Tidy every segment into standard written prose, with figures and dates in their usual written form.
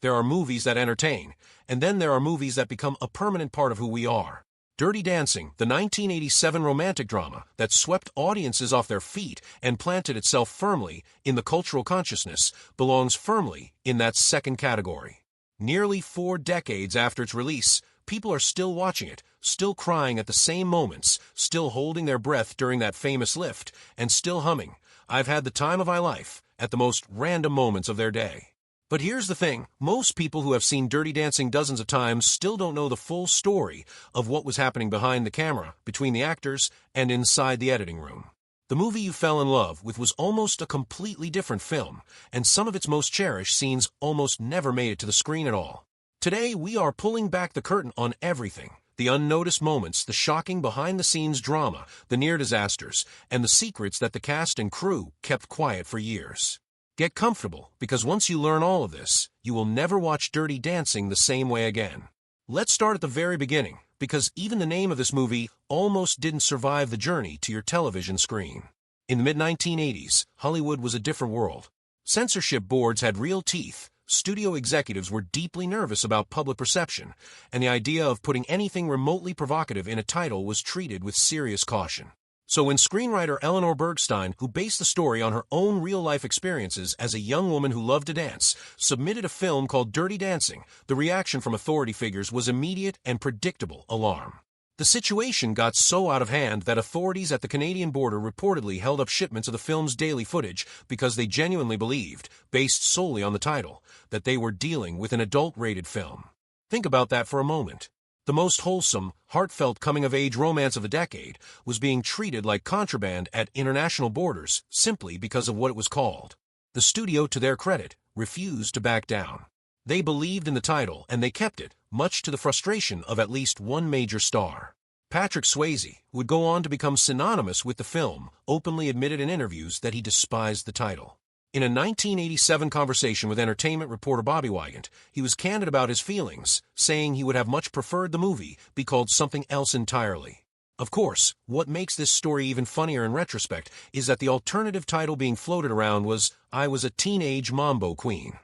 There are movies that entertain, and then there are movies that become a permanent part of who we are. Dirty Dancing, the 1987 romantic drama that swept audiences off their feet and planted itself firmly in the cultural consciousness, belongs firmly in that second category. Nearly 4 decades after its release, people are still watching it, still crying at the same moments, still holding their breath during that famous lift, and still humming, "I've had the time of my life," at the most random moments of their day. But here's the thing, most people who have seen Dirty Dancing dozens of times still don't know the full story of what was happening behind the camera, between the actors, and inside the editing room. The movie you fell in love with was almost a completely different film, and some of its most cherished scenes almost never made it to the screen at all. Today, we are pulling back the curtain on everything. The unnoticed moments, the shocking behind-the-scenes drama, the near disasters, and the secrets that the cast and crew kept quiet for years. Get comfortable, because once you learn all of this, you will never watch Dirty Dancing the same way again. Let's start at the very beginning, because even the name of this movie almost didn't survive the journey to your television screen. In the mid-1980s, Hollywood was a different world. Censorship boards had real teeth, studio executives were deeply nervous about public perception, and the idea of putting anything remotely provocative in a title was treated with serious caution. So when screenwriter Eleanor Bergstein, who based the story on her own real-life experiences as a young woman who loved to dance, submitted a film called Dirty Dancing, the reaction from authority figures was immediate and predictable alarm. The situation got so out of hand that authorities at the Canadian border reportedly held up shipments of the film's daily footage because they genuinely believed, based solely on the title, that they were dealing with an adult-rated film. Think about that for a moment. The most wholesome, heartfelt coming-of-age romance of the decade was being treated like contraband at international borders simply because of what it was called. The studio, to their credit, refused to back down. They believed in the title, and they kept it, much to the frustration of at least one major star. Patrick Swayze, who would go on to become synonymous with the film, openly admitted in interviews that he despised the title. In a 1987 conversation with entertainment reporter Bobby Wygant, he was candid about his feelings, saying he would have much preferred the movie be called something else entirely. Of course, what makes this story even funnier in retrospect is that the alternative title being floated around was "I Was a Teenage Mambo Queen."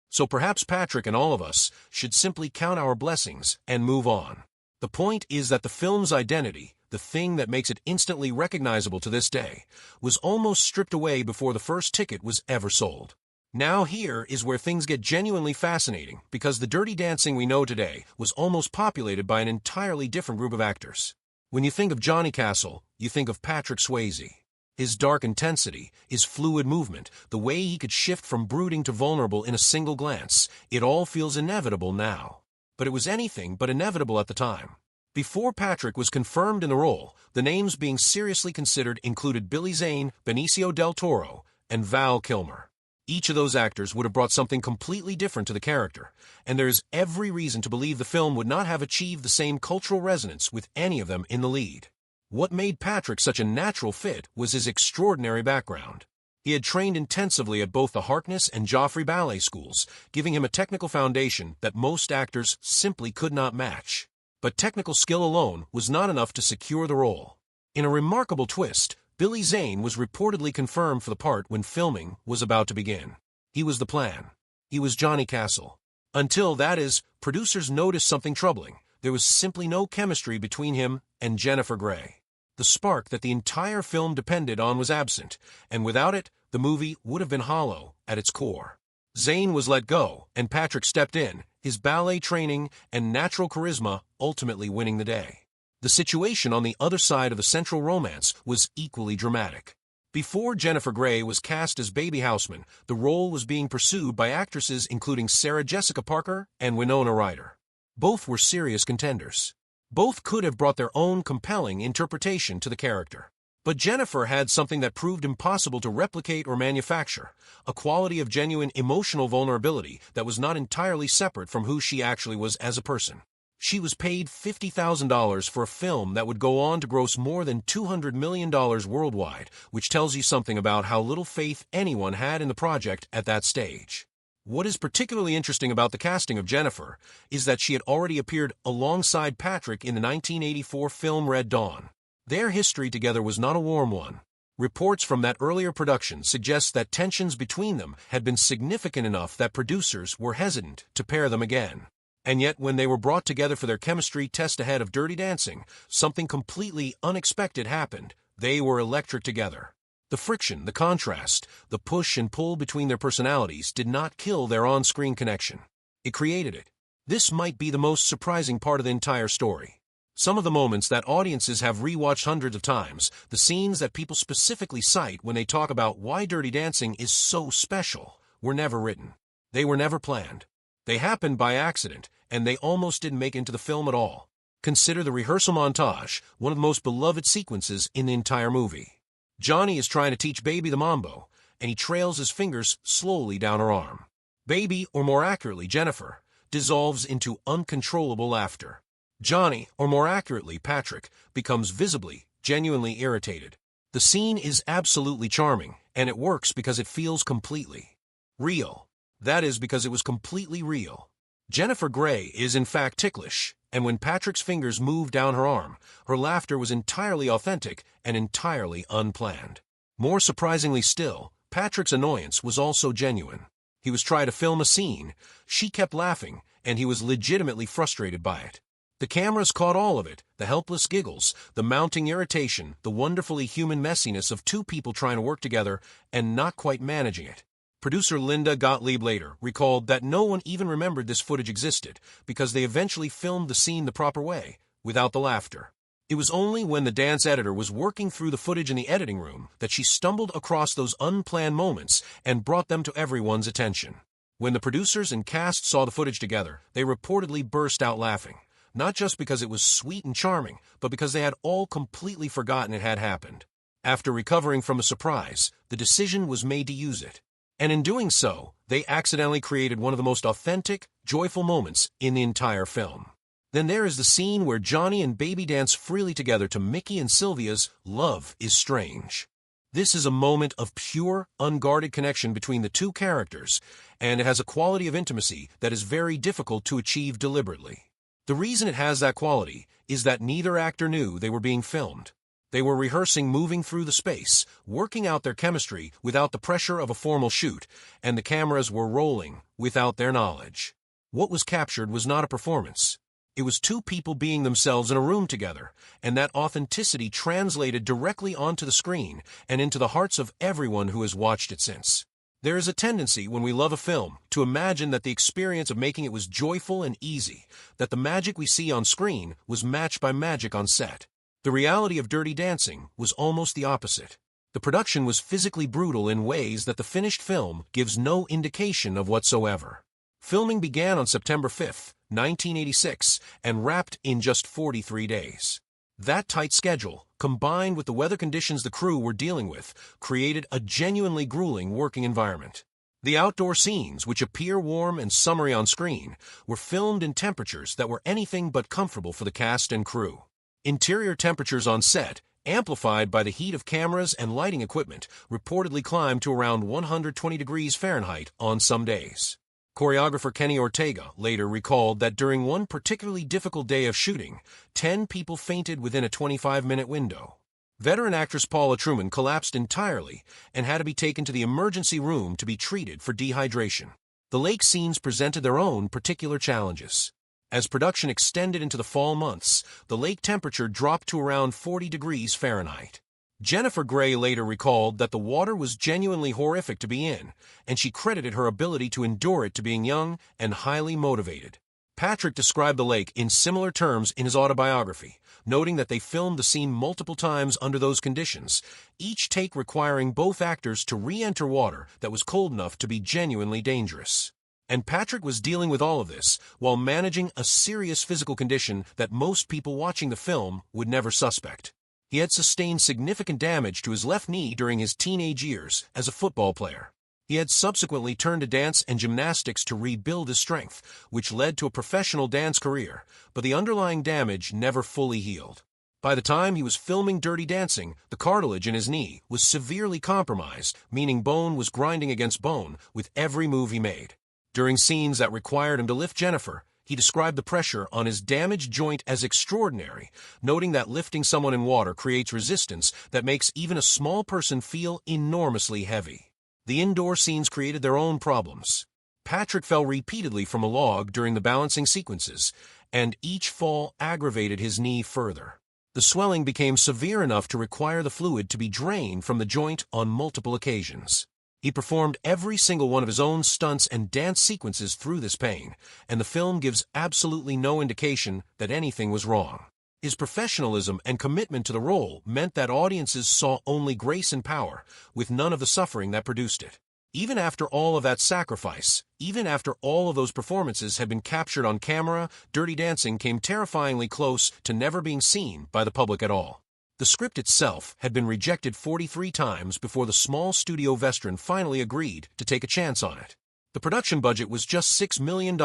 So perhaps Patrick and all of us should simply count our blessings and move on. The point is that the film's identity, the thing that makes it instantly recognizable to this day, was almost stripped away before the first ticket was ever sold. Now here is where things get genuinely fascinating, because the Dirty Dancing we know today was almost populated by an entirely different group of actors. When you think of Johnny Castle, you think of Patrick Swayze. His dark intensity, his fluid movement, the way he could shift from brooding to vulnerable in a single glance, it all feels inevitable now. But it was anything but inevitable at the time. Before Patrick was confirmed in the role, the names being seriously considered included Billy Zane, Benicio del Toro, and Val Kilmer. Each of those actors would have brought something completely different to the character, and there is every reason to believe the film would not have achieved the same cultural resonance with any of them in the lead. What made Patrick such a natural fit was his extraordinary background. He had trained intensively at both the Harkness and Joffrey ballet schools, giving him a technical foundation that most actors simply could not match. But technical skill alone was not enough to secure the role. In a remarkable twist, Billy Zane was reportedly confirmed for the part when filming was about to begin. He was the plan. He was Johnny Castle. Until, that is, producers noticed something troubling. There was simply no chemistry between him and Jennifer Grey. The spark that the entire film depended on was absent, and without it, the movie would have been hollow at its core. Zane was let go, and Patrick stepped in, his ballet training and natural charisma ultimately winning the day. The situation on the other side of the central romance was equally dramatic. Before Jennifer Grey was cast as Baby Houseman, the role was being pursued by actresses including Sarah Jessica Parker and Winona Ryder. Both were serious contenders. Both could have brought their own compelling interpretation to the character. But Jennifer had something that proved impossible to replicate or manufacture, a quality of genuine emotional vulnerability that was not entirely separate from who she actually was as a person. She was paid $50,000 for a film that would go on to gross more than $200 million worldwide, which tells you something about how little faith anyone had in the project at that stage. What is particularly interesting about the casting of Jennifer is that she had already appeared alongside Patrick in the 1984 film Red Dawn. Their history together was not a warm one. Reports from that earlier production suggest that tensions between them had been significant enough that producers were hesitant to pair them again. And yet, when they were brought together for their chemistry test ahead of Dirty Dancing, something completely unexpected happened. They were electric together. The friction, the contrast, the push and pull between their personalities did not kill their on-screen connection. It created it. This might be the most surprising part of the entire story. Some of the moments that audiences have rewatched hundreds of times, the scenes that people specifically cite when they talk about why Dirty Dancing is so special, were never written. They were never planned. They happened by accident, and they almost didn't make it into the film at all. Consider the rehearsal montage, one of the most beloved sequences in the entire movie. Johnny is trying to teach Baby the mambo, and he trails his fingers slowly down her arm. Baby, or more accurately Jennifer, dissolves into uncontrollable laughter. Johnny, or more accurately Patrick, becomes visibly, genuinely irritated. The scene is absolutely charming, and it works because it feels completely real. That is, because it was completely real. Jennifer Grey is in fact ticklish, and when Patrick's fingers moved down her arm, her laughter was entirely authentic and entirely unplanned. More surprisingly still, Patrick's annoyance was also genuine. He was trying to film a scene, she kept laughing, and he was legitimately frustrated by it. The cameras caught all of it, the helpless giggles, the mounting irritation, the wonderfully human messiness of two people trying to work together and not quite managing it. Producer Linda Gottlieb later recalled that no one even remembered this footage existed because they eventually filmed the scene the proper way, without the laughter. It was only when the dance editor was working through the footage in the editing room that she stumbled across those unplanned moments and brought them to everyone's attention. When the producers and cast saw the footage together, they reportedly burst out laughing. Not just because it was sweet and charming, but because they had all completely forgotten it had happened. After recovering from a surprise, the decision was made to use it. And in doing so, they accidentally created one of the most authentic, joyful moments in the entire film. Then there is the scene where Johnny and Baby dance freely together to Mickey and Sylvia's Love is Strange. This is a moment of pure, unguarded connection between the two characters, and it has a quality of intimacy that is very difficult to achieve deliberately. The reason it has that quality is that neither actor knew they were being filmed. They were rehearsing moving through the space, working out their chemistry without the pressure of a formal shoot, and the cameras were rolling without their knowledge. What was captured was not a performance. It was two people being themselves in a room together, and that authenticity translated directly onto the screen and into the hearts of everyone who has watched it since. There is a tendency when we love a film to imagine that the experience of making it was joyful and easy, that the magic we see on screen was matched by magic on set. The reality of Dirty Dancing was almost the opposite. The production was physically brutal in ways that the finished film gives no indication of whatsoever. Filming began on September 5, 1986, and wrapped in just 43 days. That tight schedule, combined with the weather conditions the crew were dealing with, created a genuinely grueling working environment. The outdoor scenes, which appear warm and summery on screen, were filmed in temperatures that were anything but comfortable for the cast and crew. Interior temperatures on set, amplified by the heat of cameras and lighting equipment, reportedly climbed to around 120 degrees Fahrenheit on some days. Choreographer Kenny Ortega later recalled that during one particularly difficult day of shooting, 10 people fainted within a 25-minute window. Veteran actress Paula Truman collapsed entirely and had to be taken to the emergency room to be treated for dehydration. The lake scenes presented their own particular challenges. As production extended into the fall months, the lake temperature dropped to around 40 degrees Fahrenheit. Jennifer Grey later recalled that the water was genuinely horrific to be in, and she credited her ability to endure it to being young and highly motivated. Patrick described the lake in similar terms in his autobiography, noting that they filmed the scene multiple times under those conditions, each take requiring both actors to re-enter water that was cold enough to be genuinely dangerous. And Patrick was dealing with all of this while managing a serious physical condition that most people watching the film would never suspect. He had sustained significant damage to his left knee during his teenage years as a football player. He had subsequently turned to dance and gymnastics to rebuild his strength, which led to a professional dance career, but the underlying damage never fully healed. By the time he was filming Dirty Dancing, the cartilage in his knee was severely compromised, meaning bone was grinding against bone with every move he made. During scenes that required him to lift Jennifer, He described the pressure on his damaged joint as extraordinary, noting that lifting someone in water creates resistance that makes even a small person feel enormously heavy. The indoor scenes created their own problems. Patrick fell repeatedly from a log during the balancing sequences, and each fall aggravated his knee further. The swelling became severe enough to require the fluid to be drained from the joint on multiple occasions. He performed every single one of his own stunts and dance sequences through this pain, and the film gives absolutely no indication that anything was wrong. His professionalism and commitment to the role meant that audiences saw only grace and power, with none of the suffering that produced it. Even after all of that sacrifice, even after all of those performances had been captured on camera, Dirty Dancing came terrifyingly close to never being seen by the public at all. The script itself had been rejected 43 times before the small studio veteran finally agreed to take a chance on it. The production budget was just $6 million,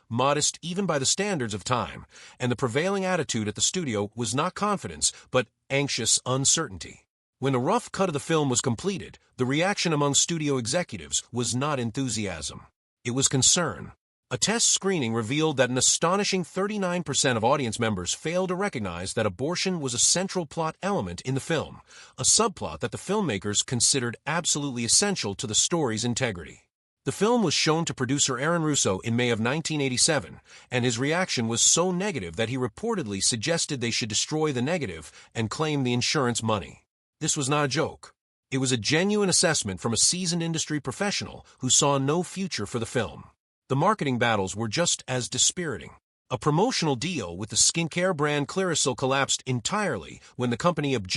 modest even by the standards of time, and the prevailing attitude at the studio was not confidence, but anxious uncertainty. When the rough cut of the film was completed, the reaction among studio executives was not enthusiasm. It was concern. A test screening revealed that an astonishing 39% of audience members failed to recognize that abortion was a central plot element in the film, a subplot that the filmmakers considered absolutely essential to the story's integrity. The film was shown to producer Aaron Russo in May of 1987, and his reaction was so negative that he reportedly suggested they should destroy the negative and claim the insurance money. This was not a joke. It was a genuine assessment from a seasoned industry professional who saw no future for the film. The marketing battles were just as dispiriting. A promotional deal with the skincare brand Clearasil collapsed entirely when the company objected